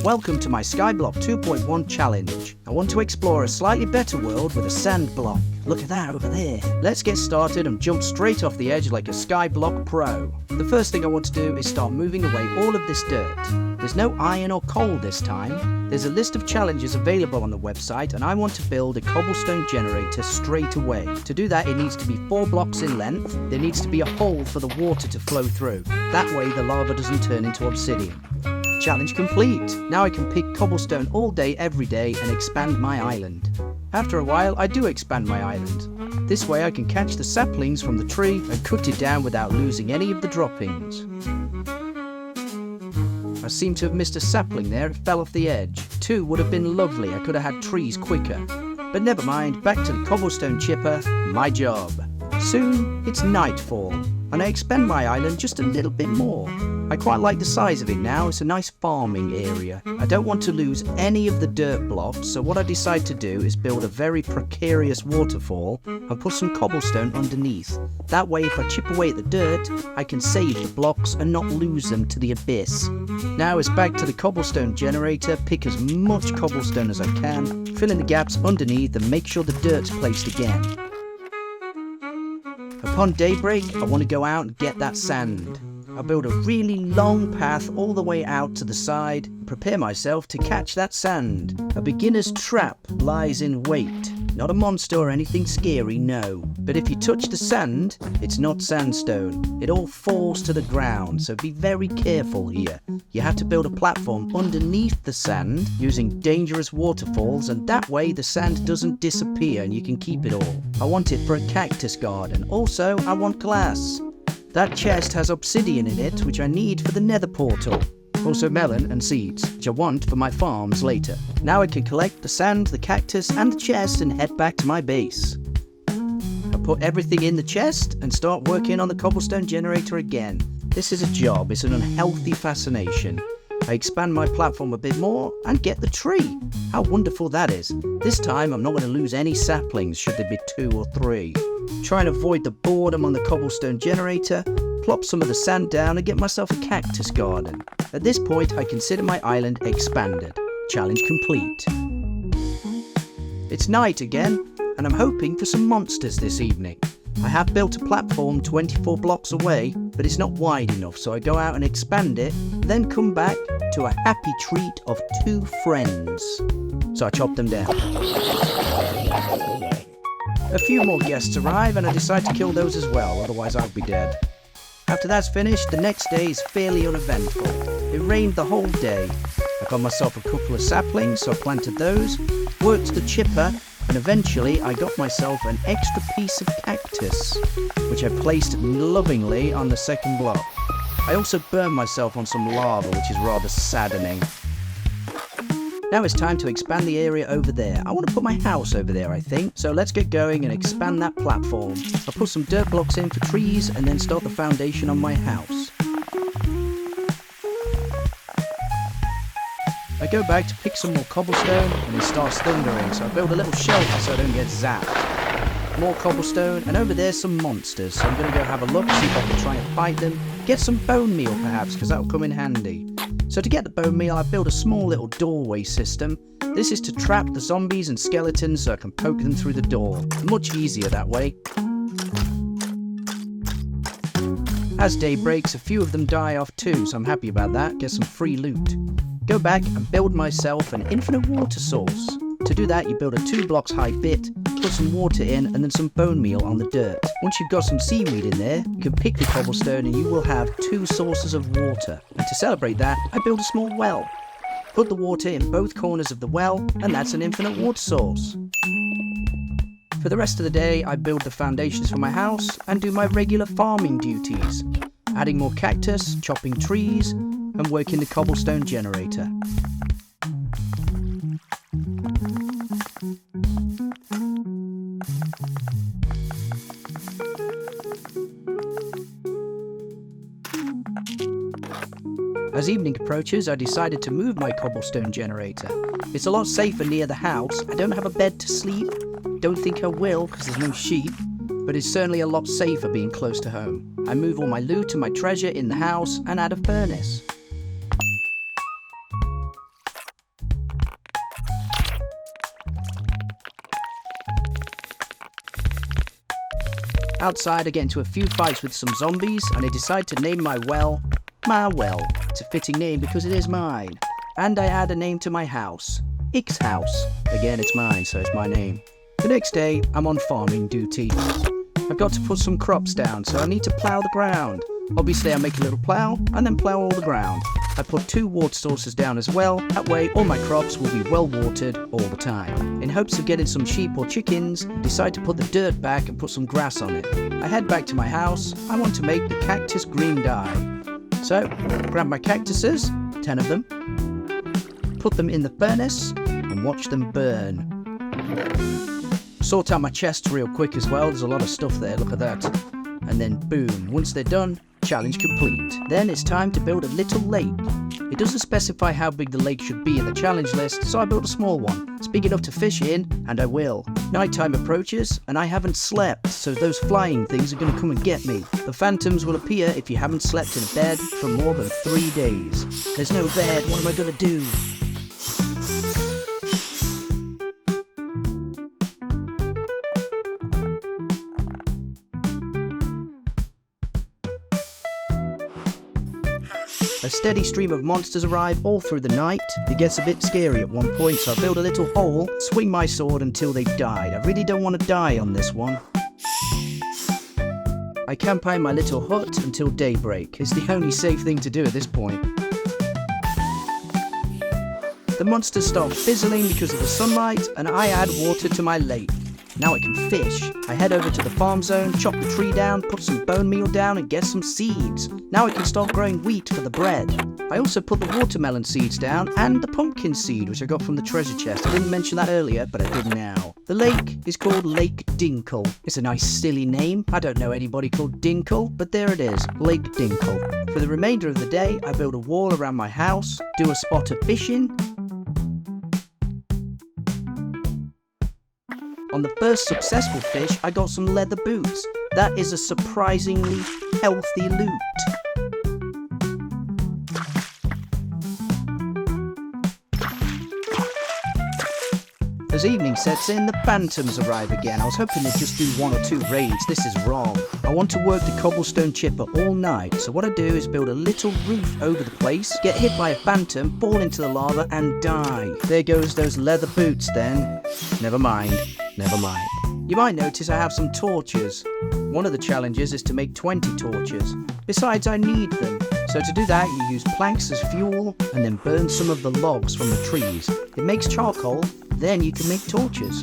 Welcome to my Skyblock 2.1 challenge. I want to explore a slightly better world with a sand block. Look at that over there. Let's get started and jump straight off the edge like a Skyblock pro. The first thing I want to do is start moving away all of this dirt. There's no iron or coal this time. There's a list of challenges available on the website and I want to build a cobblestone generator straight away. To do that, it needs to be 4 blocks in length. There needs to be a hole for the water to flow through. That way the lava doesn't turn into obsidian. Challenge complete. Now I can pick cobblestone all day every day and expand my island. After a while I do expand my island. This way I can catch the saplings from the tree and cut it down without losing any of the droppings. I seem to have missed a sapling there, it fell off the edge. 2 would have been lovely, I could have had trees quicker. But never mind, back to the cobblestone chipper, my job. Soon it's nightfall and I expand my island just a little bit more. I quite like the size of it now, it's a nice farming area. I don't want to lose any of the dirt blocks, so what I decide to do is build a very precarious waterfall and put some cobblestone underneath. That way if I chip away at the dirt, I can save the blocks and not lose them to the abyss. Now it's back to the cobblestone generator, pick as much cobblestone as I can, fill in the gaps underneath and make sure the dirt's placed again. Upon daybreak, I want to go out and get that sand. I build a really long path all the way out to the side, prepare myself to catch that sand. A beginner's trap lies in wait. Not a monster or anything scary, no. But if you touch the sand, it's not sandstone. It all falls to the ground, so be very careful here. You have to build a platform underneath the sand using dangerous waterfalls, and that way the sand doesn't disappear and you can keep it all. I want it for a cactus garden. Also, I want glass. That chest has obsidian in it, which I need for the nether portal. Also melon and seeds, which I want for my farms later. Now I can collect the sand, the cactus and the chest and head back to my base. I put everything in the chest and start working on the cobblestone generator again. This is a job, it's an unhealthy fascination. I expand my platform a bit more and get the tree. How wonderful that is. This time I'm not going to lose any saplings should there be 2 or 3. Try and avoid the boredom on the cobblestone generator, plop some of the sand down and get myself a cactus garden. At this point I consider my island expanded. Challenge complete. It's night again and I'm hoping for some monsters this evening. I have built a platform 24 blocks away, but it's not wide enough, so I go out and expand it, then come back to a happy treat of 2 friends. So I chop them down. A few more guests arrive and I decide to kill those as well, otherwise I'll be dead. After that's finished, the next day is fairly uneventful. It rained the whole day. I got myself a couple of saplings, so I planted those, worked the chipper, and eventually I got myself an extra piece of cactus, which I placed lovingly on the second block. I also burned myself on some lava, which is rather saddening. Now it's time to expand the area over there. I want to put my house over there, I think. So let's get going and expand that platform. I'll put some dirt blocks in for trees and then start the foundation on my house. I go back to pick some more cobblestone and it starts thundering, so I build a little shelter so I don't get zapped. More cobblestone, and over there's some monsters, so I'm going to go have a look, see if I can try and fight them. Get some bone meal perhaps, because that'll come in handy. So to get the bone meal, I build a small little doorway system. This is to trap the zombies and skeletons so I can poke them through the door. Much easier that way. As day breaks, a few of them die off too, so I'm happy about that, get some free loot. Go back and build myself an infinite water source. To do that, you build a 2 blocks high bit, put some water in and then some bone meal on the dirt. Once you've got some seaweed in there, you can pick the cobblestone and you will have 2 sources of water. And to celebrate that, I build a small well. Put the water in both corners of the well and that's an infinite water source. For the rest of the day, I build the foundations for my house and do my regular farming duties. Adding more cactus, chopping trees, and working the cobblestone generator. As evening approaches, I decided to move my cobblestone generator. It's a lot safer near the house. I don't have a bed to sleep. Don't think I will because there's no sheep. But it's certainly a lot safer being close to home. I move all my loot and my treasure in the house and add a furnace. Outside, I get into a few fights with some zombies, and I decide to name my well. It's a fitting name because it is mine. And I add a name to my house. Ix House. Again, it's mine, so it's my name. The next day, I'm on farming duty. I've got to put some crops down, so I need to plough the ground. Obviously, I make a little plough, and then plough all the ground. I put 2 water sources down as well. That way, all my crops will be well watered all the time. In hopes of getting some sheep or chickens, decide to put the dirt back and put some grass on it. I head back to my house. I want to make the cactus green dye. So, grab my cactuses, 10 of them, put them in the furnace, and watch them burn. Sort out my chests real quick as well, there's a lot of stuff there, look at that. And then boom, once they're done, challenge complete. Then it's time to build a little lake. It doesn't specify how big the lake should be in the challenge list, so I built a small one. It's big enough to fish in, and I will. Nighttime approaches, and I haven't slept, so those flying things are going to come and get me. The phantoms will appear if you haven't slept in bed for more than 3 days. There's no bed, what am I going to do? A steady stream of monsters arrive all through the night. It gets a bit scary at one point, so I build a little hole, swing my sword until they've died. I really don't want to die on this one. I camp out in my little hut until daybreak. It's the only safe thing to do at this point. The monsters start fizzling because of the sunlight, and I add water to my lake. Now I can fish. I head over to the farm zone, chop the tree down, put some bone meal down and get some seeds. Now I can start growing wheat for the bread. I also put the watermelon seeds down and the pumpkin seed, which I got from the treasure chest. I didn't mention that earlier, but I did now. The lake is called Lake Dinkle. It's a nice silly name. I don't know anybody called Dinkle, but there it is, Lake Dinkle. For the remainder of the day, I build a wall around my house, do a spot of fishing. On the first successful fish, I got some leather boots. That is a surprisingly healthy loot. As evening sets in, the phantoms arrive again. I was hoping they'd just do 1 or 2 raids. This is wrong. I want to work the cobblestone chipper all night, so what I do is build a little roof over the place, get hit by a phantom, fall into the lava and die. There goes those leather boots then. Never mind. You might notice I have some torches. One of the challenges is to make 20 torches. Besides, I need them. So to do that, you use planks as fuel and then burn some of the logs from the trees. It makes charcoal, then you can make torches.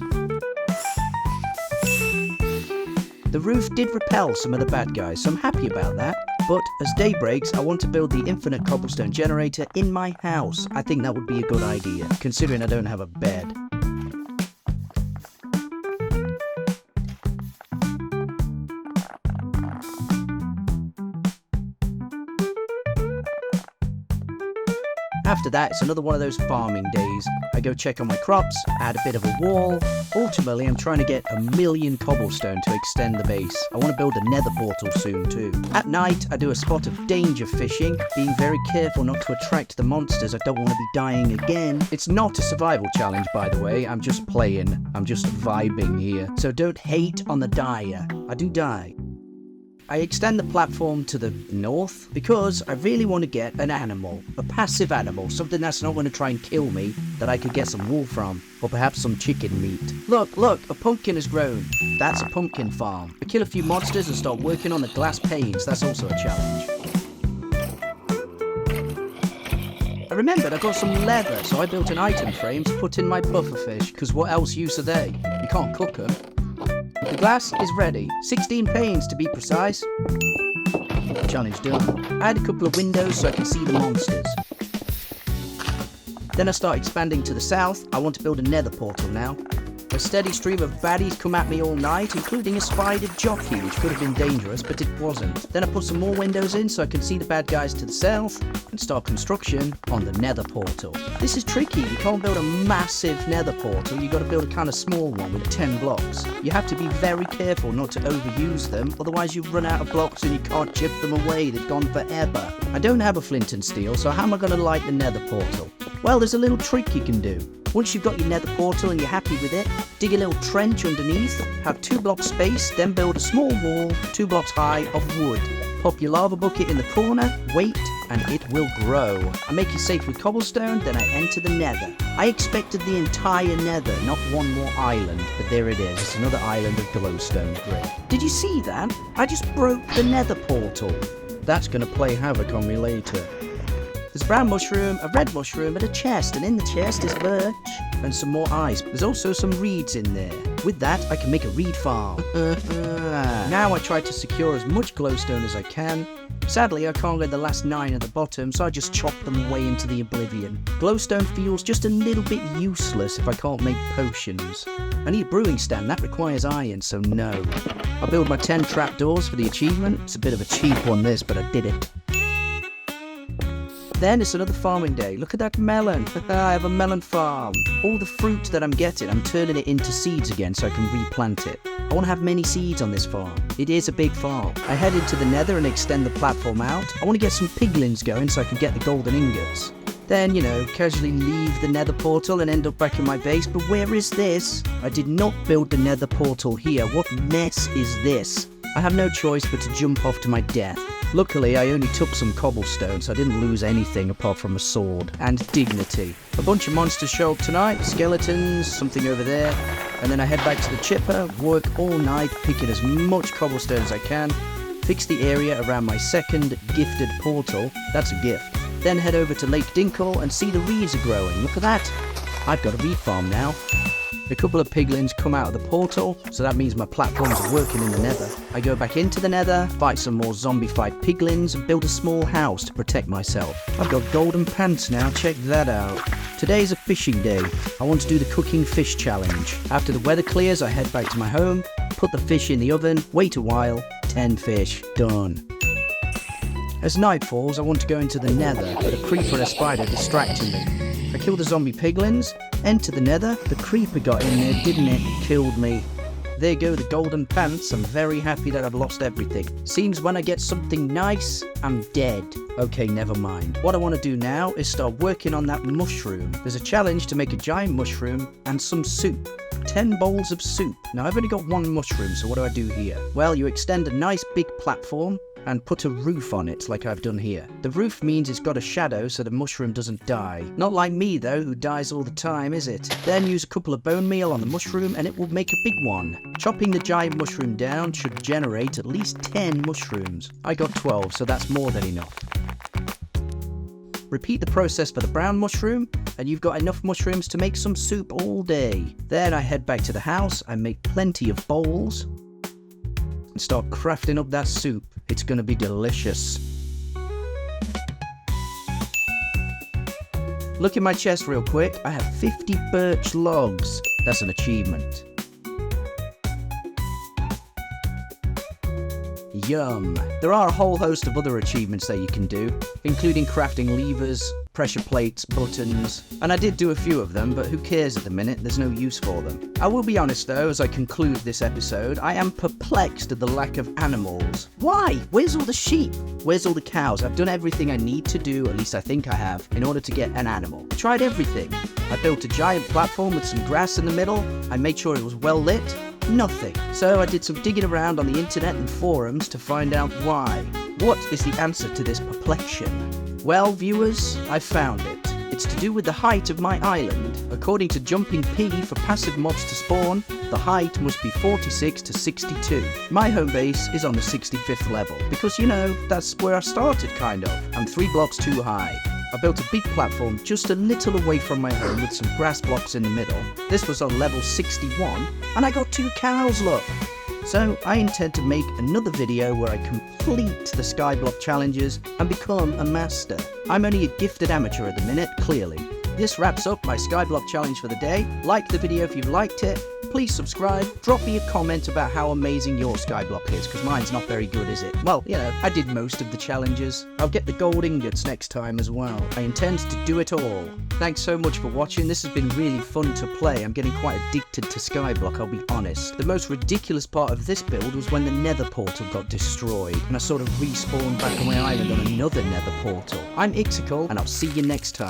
The roof did repel some of the bad guys, so I'm happy about that. But as day breaks, I want to build the infinite cobblestone generator in my house. I think that would be a good idea, considering I don't have a bed. After that, it's another one of those farming days. I go check on my crops, add a bit of a wall. Ultimately, I'm trying to get 1,000,000 cobblestone to extend the base. I want to build a nether portal soon too. At night, I do a spot of danger fishing, being very careful not to attract the monsters. I don't want to be dying again. It's not a survival challenge, by the way. I'm just playing. I'm just vibing here. So don't hate on the dyer. I do die. I extend the platform to the north because I really want to get an animal, a passive animal, something that's not going to try and kill me, that I could get some wool from, or perhaps some chicken meat. Look, a pumpkin has grown. That's a pumpkin farm. I kill a few monsters and start working on the glass panes. That's also a challenge. I remembered I got some leather, so I built an item frame to put in my bufferfish, because what else use are they? You can't cook them. The glass is ready. 16 panes to be precise. Challenge done. I add a couple of windows so I can see the monsters. Then I start expanding to the south. I want to build a nether portal now. A steady stream of baddies come at me all night, including a spider jockey, which could have been dangerous, but it wasn't. Then I put some more windows in so I can see the bad guys to the south, and start construction on the nether portal. This is tricky. You can't build a massive nether portal. You've got to build a kind of small one with 10 blocks. You have to be very careful not to overuse them, otherwise you run out of blocks and you can't chip them away. They've gone forever. I don't have a flint and steel, so how am I going to light the nether portal? Well, there's a little trick you can do. Once you've got your nether portal and you're happy with it, dig a little trench underneath, have 2 blocks space, then build a small wall 2 blocks high of wood. Pop your lava bucket in the corner, wait, and it will grow. I make it safe with cobblestone, then I enter the nether. I expected the entire nether, not one more island, but there it is. It's another island of glowstone. Great. Did you see that? I just broke the nether portal. That's gonna play havoc on me later. There's a brown mushroom, a red mushroom, and a chest, and in the chest is birch and some more ice. There's also some reeds in there. With that, I can make a reed farm. Now I try to secure as much glowstone as I can. Sadly, I can't get the last 9 at the bottom, so I just chop them away into the oblivion. Glowstone feels just a little bit useless if I can't make potions. I need a brewing stand, that requires iron, so no. I build my 10 trapdoors for the achievement. It's a bit of a cheap one this, but I did it. Then it's another farming day. Look at that melon. I have a melon farm. All the fruit that I'm getting, I'm turning it into seeds again so I can replant it. I want to have many seeds on this farm. It is a big farm. I head into the nether and extend the platform out. I want to get some piglins going so I can get the golden ingots. Then, you know, casually leave the nether portal and end up back in my base. But where is this? I did not build the nether portal here. What mess is this? I have no choice but to jump off to my death. Luckily, I only took some cobblestone, so I didn't lose anything apart from a sword and dignity. A bunch of monsters show up tonight, skeletons, something over there, and then I head back to the chipper, work all night, picking as much cobblestone as I can, fix the area around my second gifted portal, that's a gift, then head over to Lake Dinkle and see the reeds are growing. Look at that! I've got a reed farm now. A couple of piglins come out of the portal, so that means my platforms are working in the nether. I go back into the nether, fight some more zombified piglins, and build a small house to protect myself. I've got golden pants now, check that out. Today's a fishing day. I want to do the cooking fish challenge. After the weather clears, I head back to my home, put the fish in the oven, wait a while, 10 fish, done. As night falls, I want to go into the nether, but a creeper and a spider distracting me. I kill the zombie piglins, enter the nether, the creeper got in there, didn't it? Killed me. There go the golden pants, I'm very happy that I've lost everything. Seems when I get something nice, I'm dead. Okay, never mind. What I want to do now is start working on that mushroom. There's a challenge to make a giant mushroom and some soup. 10 bowls of soup. Now I've only got 1 mushroom, so what do I do here? Well, you extend a nice big platform and put a roof on it like I've done here. The roof means it's got a shadow so the mushroom doesn't die. Not like me though, who dies all the time, is it? Then use a couple of bone meal on the mushroom and it will make a big one. Chopping the giant mushroom down should generate at least 10 mushrooms. I got 12, so that's more than enough. Repeat the process for the brown mushroom, and you've got enough mushrooms to make some soup all day. Then I head back to the house, I make plenty of bowls, and start crafting up that soup. It's gonna be delicious. Look in my chest real quick, I have 50 birch logs. That's an achievement. Yum. There are a whole host of other achievements that you can do, including crafting levers, pressure plates, buttons, and I did do a few of them, but who cares at the minute, there's no use for them. I will be honest though, as I conclude this episode, I am perplexed at the lack of animals. Why? Where's all the sheep? Where's all the cows? I've done everything I need to do, at least I think I have, in order to get an animal. I tried everything. I built a giant platform with some grass in the middle, I made sure it was well lit. Nothing. So I did some digging around on the internet and forums to find out why. What is the answer to this perplexion? Well, viewers, I found it. It's to do with the height of my island. According to Jumping P for passive mobs to spawn, the height must be 46 to 62. My home base is on the 65th level, because you know, that's where I started kind of. I'm 3 blocks too high. I built a big platform just a little away from my home with some grass blocks in the middle. This was on level 61, and I got 2 cows, look! So I intend to make another video where I complete the Skyblock challenges and become a master. I'm only a gifted amateur at the minute, clearly. This wraps up my Skyblock challenge for the day. Like the video if you've liked it. Please subscribe, drop me a comment about how amazing your Skyblock is, because mine's not very good, is it? Well, you know, I did most of the challenges. I'll get the gold ingots next time as well. I intend to do it all. Thanks so much for watching, this has been really fun to play. I'm getting quite addicted to Skyblock, I'll be honest. The most ridiculous part of this build was when the nether portal got destroyed, and I sort of respawned back on my island on another nether portal. I'm Ixical, and I'll see you next time.